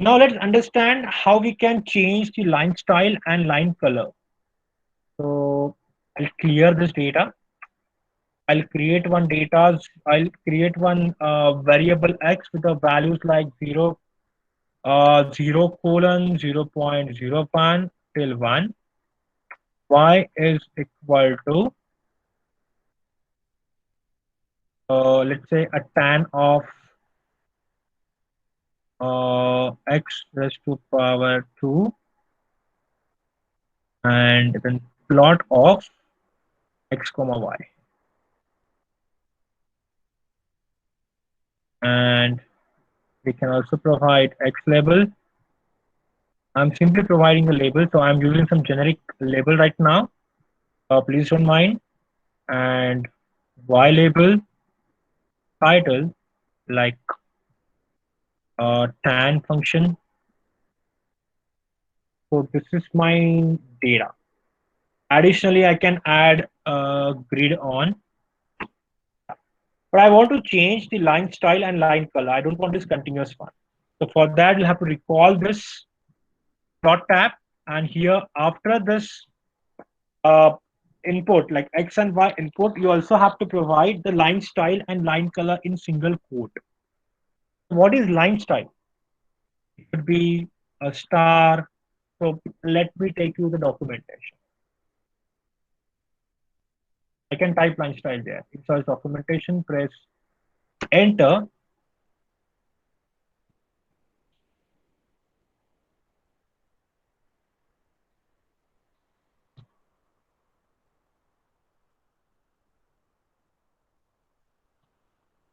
Now let's understand how we can change the line style and line color. So I'll clear this data. I'll create one data. I'll create one variable x with the values like 0 colon 0.01 till 1. Y is equal to let's say a tan of x raised to power 2 and then plot of x comma y, and we can also provide x label. I'm simply providing a label, so I'm using some generic label right now. Please don't mind. And y label title like tan function. So this is my data. Additionally, I can add a grid on, but I want to change the line style and line color. I don't want this continuous one. So for that, you'll have to recall this plot tab, and here after this uh, input like x and y input, you also have to provide the line style and line color in single quote. What is line style? It could be a star. So let me take you the documentation. I can type line style there. It says documentation, press enter.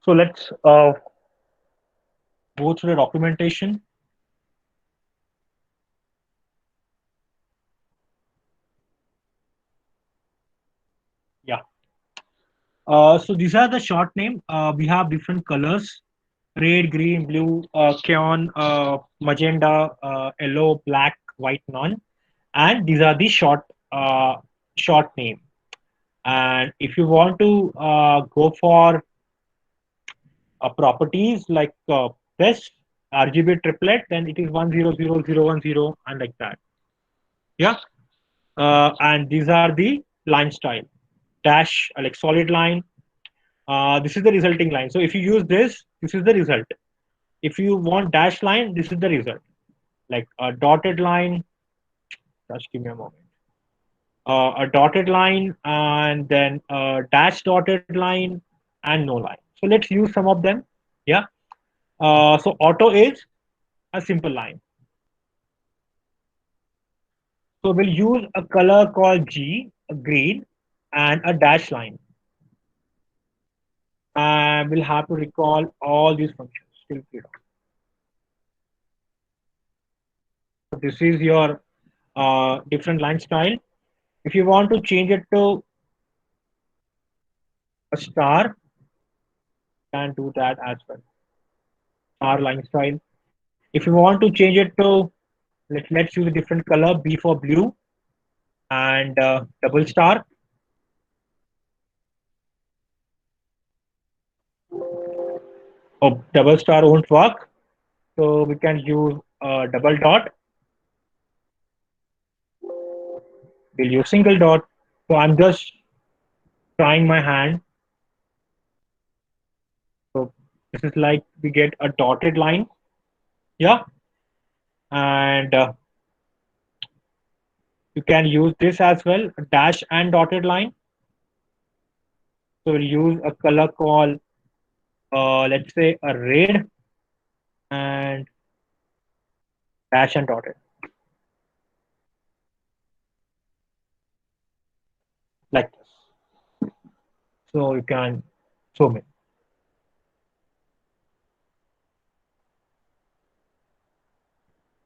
So let's go through the documentation. Yeah. So these are the short name. We have different colors: red, green, blue, cyan, magenta, yellow, black, white, none. And these are the short name. And if you want to go for properties like this RGB triplet, then it is 100010 and like that. Yeah. And these are the line style dash like solid line. This is the resulting line. So if you use this, this is the result. If you want dash line, this is the result. Like a dotted line, just give me a moment. A dotted line and then a dash dotted line and no line. So let's use some of them. Yeah. So auto is a simple line. So we'll use a color called G, a green, and a dash line. And we'll have to recall all these functions till freedom. So this is your different line style. If you want to change it to a star, you can do that as well. Star line style. If you want to change it to let's use a different color, B for blue and double star. Oh, double star won't work. So we can use a double dot. We'll use single dot. So I'm just trying my hand. So this is like we get a dotted line. Yeah. And you can use this as well, a dash and dotted line. So we'll use a color called, let's say, a red and dash and dotted, like this. So you can zoom in.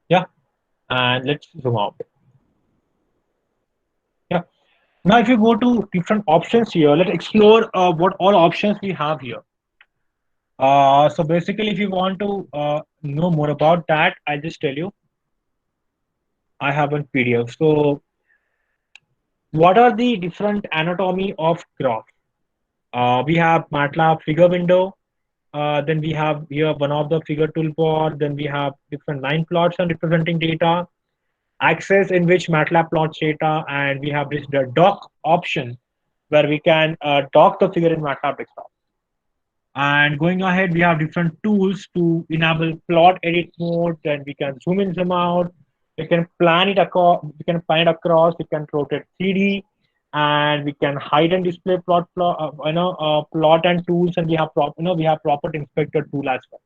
Yeah. And let's zoom out. Yeah. Now, if you go to different options here, let's explore what all options we have here. So basically, if you want to know more about that, I'll just tell you. I have a PDF. So what are the different anatomy of graph? We have MATLAB figure window, Then we have here one of the figure toolbar. Then we have different line plots and representing data, access in which MATLAB plots data, and we have this the dock option where we can dock the figure in MATLAB desktop. And going ahead, we have different tools to enable plot edit mode. Then we can zoom in, zoom out. We can plan it across. We can plan it across. We can rotate 3D, and we can hide and display plot and tools. And we have we have property inspector tool as well.